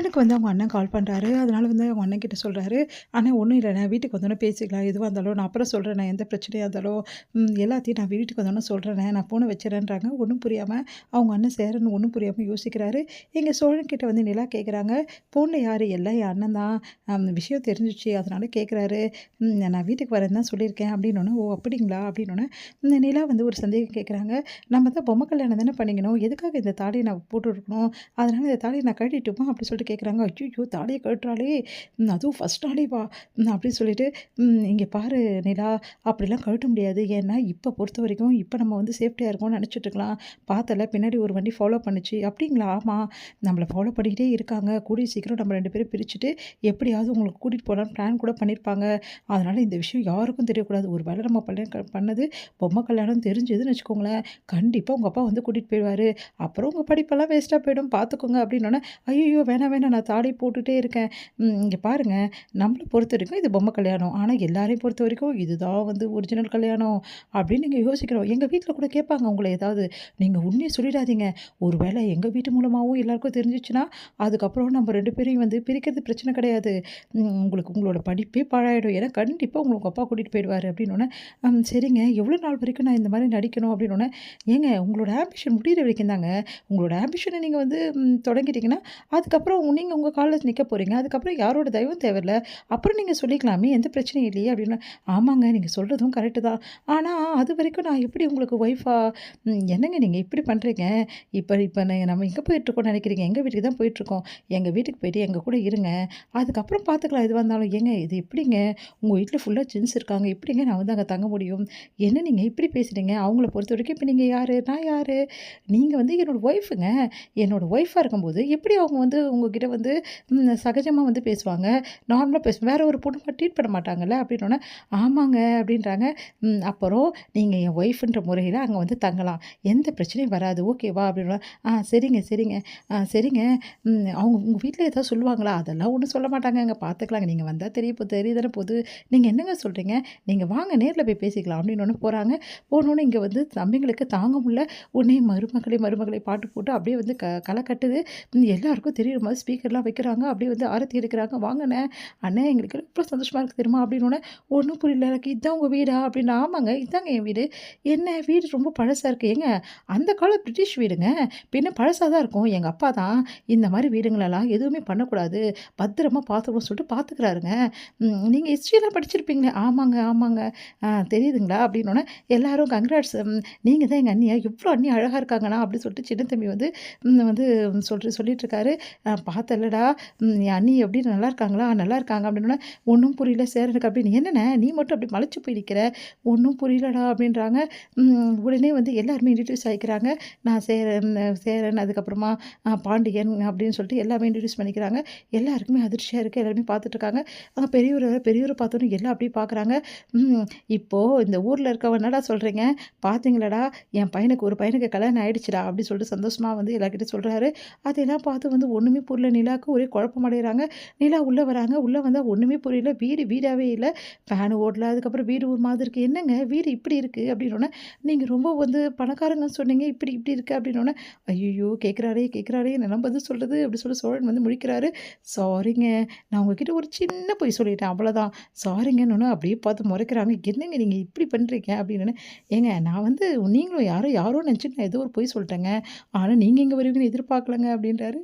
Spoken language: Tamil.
சோழனுக்கு வந்து அவங்க அண்ணன் கால் பண்ணுறாரு. அதனால வந்து அவங்க அண்ணன் கிட்ட சொல்றாரு, "அண்ணே ஒண்ணும் இல்ல. நான் வீட்டுக்கு வந்தோனே பேசிக்கலாம். எதுவா இருந்தாலும் நான் அப்புறம் சொல்றேண்ணே. எந்த பிரச்சனையா இருந்தாலும் எல்லாத்தையும் நான் வீட்டுக்கு வந்தோனே சொல்றேண்ணே. நான் ஃபோன வச்சுர்றேன்றாங்க." ஒண்ணும் புரியாம அவங்க அண்ணன் சேரன் ஒண்ணும் புரியாம யோசிக்கிறாரு. எங்க சோழன் கிட்ட வந்து நிலா கேட்குறாங்க, "ஃபோன்ல யாரு? எல்லாம் என் அண்ணன் தான். விஷயம் தெரிஞ்சுச்சு. அதனால கேட்குறாரு. நான் வீட்டுக்கு வரேன்னு தான் சொல்லியிருக்கேன்." அப்படின்னோனே, "ஓ! அப்படிங்களா?" அப்படின்னோனே, நிலா வந்து ஒரு சந்தேகம் கேட்குறாங்க. "நம்ம தான் பொம்மை கல்யாணம் தானே பண்ணிக்கணும். எதுக்காக இந்த தாலிய நான் போட்டுருக்கணும்? அதனால இந்த தாலிய நான் கழட்டிட்டுமா?" அப்படி சொல்லிட்டு கேட்குறாங்க. "ஐய்யய்யோ! தாலிய கழட்டுறாளே! அதுவும் ஃபர்ஸ்ட் நாளேவா?" அப்படின்னு சொல்லிட்டு, "இங்க பாரு நிலா, அப்படிலாம் கழட்ட முடியாது. ஏன்னா, இப்ப பொறுத்தவரைக்கும் இப்ப நம்ம வந்து சேஃப்டியா இருக்கோம்னு நெனச்சுட்டு இருக்கலாம். பார்த்தல்ல பின்னாடி ஒரு வண்டி ஃபாலோ பண்ணுச்சு." "அப்படிங்களா?" "ஆமா. நம்மள ஃபாலோ பண்ணிக்கிட்டே இருக்காங்க. கூடிய சீக்கிரம் நம்ம 2 பேரும் பிரிச்சுட்டு, எப்படியாவது உங்களுக்கு கூட்டிட்டு போலான்னு பிளான் கூட பண்ணியிருப்பாங்க. அதனால இந்த விஷயம் யாருக்கும் தெரியக்கூடாது. ஒரு வேளை நம்ம பண்ணது பொம்மை கல்யாணம்னு தெரிஞ்சதுன்னு வச்சுக்கோங்களேன், கண்டிப்பா உங்க அப்பா வந்து கூட்டிட்டு போயிருவாரு. அப்புறம் உங்க படிப்பெல்லாம் வேஸ்ட்டா போயிடும் பார்த்துக்கோங்க." அப்படின்னோனே, "ஐய்யய்யோ! வேணாம், வேணாம். நான் தாலி போட்டுட்டே இருக்கேன். இங்க பாருங்க, நம்மள பொறுத்தவரைக்கும் இது பொம்மை கல்யாணம். ஆனா எல்லாரையும் பொறுத்தவரைக்கும் இதுதான் வந்து ஒரிஜினல் கல்யாணம்." அப்படின்னு நீங்க யோசிக்கணும். எங்க வீட்ல கூட கேட்பாங்க உங்கள ஏதாவது. நீங்க உண்மைய சொல்லிடாதீங்க. ஒரு வேளை எங்க வீட்டு மூலமாவும் எல்லாருக்கும் தெரிஞ்சுச்சுன்னா, அதுக்கப்புறம் நம்ம 2 பேரையும் வந்து பிரிக்கிறது பிரச்சனை கிடையாது. உங்களுக்கு உங்களோட படிப்பே பாழாயிடும். ஏன்னா கண்டிப்பா உங்க அப்பா கூட்டிட்டு போயிடுவாரு." அப்படின்னோனே, சரிங்க. எவ்வளோ நாள் வரைக்கும் நான் இந்த மாரி நடிக்கணும்?" அப்படின்னோனே, "ஏங்க உங்களோட ஆம்பிஷன் முடியிற வரைக்கும் தாங்க. உங்களோட ஆம்பிஷன நீங்க வந்து தொடங்கிட்டீங்கன்னா, அதுக்கப்புறம் நீங்க உங்க கால்ல நிக்க போறீங்க. அதுக்கப்புறம் யாரோட தயவும் தேவையில்ல. அப்புறம் நீங்க சொல்லிக்கலாமே! எந்த பிரச்சனையும் இல்லையே!" அப்படின்னு. "ஆமாங்க. நீங்க சொல்றதும் கரெக்ட்டு தான். ஆனா, அதுவரைக்கும் நான் எப்படி உங்களுக்கு ஒய்ஃபா? என்னங்க நீங்க இப்படி பண்றீங்க? இப்ப இப்ப நம்ம எங்க போயிட்டுருக்கோம்னு நெனைக்கிறீங்க? எங்க வீட்டுக்கு தான் போயிட்டுருக்கோம். எங்க வீட்டுக்கு போயிட்டு எங்க கூட இருங்க. அதுக்கப்புறம் பார்த்துக்கலாம் எதுவா இருந்தாலும்." "ஏங்க இது எப்படிங்க? உங்க வீட்ல ஃபுல்லா ஜென்ஸ் இருக்காங்க. எப்படிங்க நான் வந்து அங்க தங்க முடியும்? என்ன நீங்க இப்படி பேசுறீங்க? அவங்கள பொறுத்தவரைக்கும் இப்ப நீங்க யாரு? நான் யாரு? நீங்க வந்து என்னோட ஒய்ஃப்ங்க. என்னோட ஒய்ஃபா இருக்கும்போது எப்படி அவங்க வந்து உங்ககிட்ட வந்து சகஜமா வந்து பேசுவாங்க. நார்மலா வேற ஒரு பொண்ணு மாரி ட்ரீட் பண்ண மாட்டாங்கல்ல." அப்படின்னோனே, "ஆமாங்க." அப்படின்றாங்க. அப்புறம் நீங்க என் ஒய்ஃப்ன்ற முறையில அங்க வந்து தங்கலாம். எந்த பிரச்சனையும் வராது. ஓகேவா?" அப்படின்னா, சரிங்க, சரிங்க. சரிங்க. அவங்க உங்க வீட்ல ஏதாவது சொல்லுவாங்களா?" "அதெல்லாம் ஒண்ணும் சொல்ல மாட்டாங்கங்க. பார்த்துக்கலாங்க. நீங்க வந்தா தெரிய தானே போது. நீங்க என்னங்க சொல்றீங்க? நீங்க வாங்க நேர்ல போய் பேசிக்கலாம்." அப்படின்னோனே போறாங்க. போனோனே இங்க வந்து தம்பிங்களுக்கு தாங்க முடியல. உடனே மருமகளே மருமகளே பாட்டு போட்டு அப்படியே வந்து களை கட்டுது. எல்லாருக்கும் தெரியிற மாரி ஸ்பீக்கர்லாம் வைக்கிறாங்க. அப்படியே வந்து ஆரத்தி எடுக்கிறாங்க. "வாங்கண்ணே, அண்ணே எங்களுக்கு எவ்வளோ சந்தோஷமா இருக்கு தெரியுமா?" அப்படின்னோனே, "ஒண்ணும் புரியல எனக்கு. இதான் உங்க வீடா?" அப்படின்னா, "ஆமாங்க. இதாங்க என் வீடு." "என்ன வீடு ரொம்ப பழசா இருக்கு." "ஏங்க அந்த கால பிரிட்டிஷ் வீடுங்க. பின்ன பழசா தான் இருக்கும். எங்க அப்பா தான் இந்த மாரி வீடுங்களெல்லாம் எதுவுமே பண்ணக்கூடாது. பத்திரமா பார்த்துக்கணும்னு சொல்லிட்டு பார்த்துக்கிறாருங்க. நீங்க ஹிஸ்ட்ரிலாம் படிச்சிருப்பீங்களே." "ஆமாங்க, ஆமாங்க. தெரியுதுங்களா?" அப்படின்னோனே, எல்லாரும் கங்ராட்ஸ். நீங்க தான் எங்க அண்ணியா? எவ்ளோ அண்ணி அழகா இருக்காங்கண்ணா." அப்படின்னு சொல்லிட்டு சின்ன தம்பி வந்து வந்து சொல்லிட்டுருக்காரு. "பார்த்தல்லடா, என் அண்ணி எப்படி நல்லா இருக்காங்களா?" "நல்லா இருக்காங்க." அப்படின்னோனே, "ஒண்ணும் புரியல சேரனுக்கு." அப்படின்னு. "என்னண்ணே நீ மட்டும் அப்படி மலைச்சு போய் நிக்கிற? ஒண்ணும் புரியலடா." அப்படின்றாங்க. உடனே வந்து எல்லாருமே இன்ட்ரோடியூஸ் ஆயிக்கிறாங்க. நான் சேரன் சேரன் அதுக்கப்புறமா பாண்டியன் அப்படின்னு சொல்லிட்டு எல்லாமே இன்ட்ரோடியூஸ் பண்ணிக்கிறாங்க. எல்லாருக்குமே அதிர்ச்சியா இருக்கு. எல்லாருமே பார்த்துட்டுருக்காங்க. பெரியவர பார்த்தோனே எல்லாம் அப்படியே பார்க்குறாங்க. ம் இப்போ இந்த ஊர்ல இருக்கவ என்னடா சொல்றீங்க? பார்த்தீங்களாடா, என் பையனுக்கு ஒரு பையனுக்கு கல்யாணம் ஆயிடுச்சுடா அப்படின்னு சொல்லிட்டு சந்தோஷமா வந்து எல்லார்கிட்டயும் சொல்றாரு. அதெல்லாம் பார்த்து வந்து ஒண்ணுமே புரியல நிலாவுக்கு. ஒரே குழப்பம் அடையறாங்க. நிலா உள்ள வராங்க. உள்ள வந்தா ஒண்ணுமே புரியல. வீடு வீடாவே இல்ல. ஃபேன் ஓடல. அதுக்கப்புறம் வீடு ஒரு மாதிரி இருக்கு. "என்னங்க வீடு இப்படி இருக்கு?" அப்படின்னோனே, "நீங்க ரொம்ப வந்து பணக்காரங்கன்னு சொன்னீங்க. இப்படி இப்படி இருக்கு." அப்படின்னோனே, "ஐய்யய்யோ! கேட்குறாரே என்ன பதில் சொல்றது?" அப்படி சொல்லி சோழன் வந்து முழிக்கிறாரு. "சாரிங்க. நான் உங்ககிட்ட ஒரு சின்ன பொய் சொல்லிட்டேன். அவ்வளோதான். சாரிங்கன்னோனே." அப்படியே பார்த்து முறைக்கிறாங்க. "என்னங்க நீங்க இப்படி பண்றீங்க?" அப்படின்னு. "ஏங்க நான் வந்து நீங்களும் யாரோன்னு நெனச்சுட்டு நான் ஏதோ ஒரு பொய் சொல்லிட்டேங்க. ஆனா நீங்க இங்க வருவீங்கன்னு எதிர்பார்க்கலங்க." அப்படின்றாரு.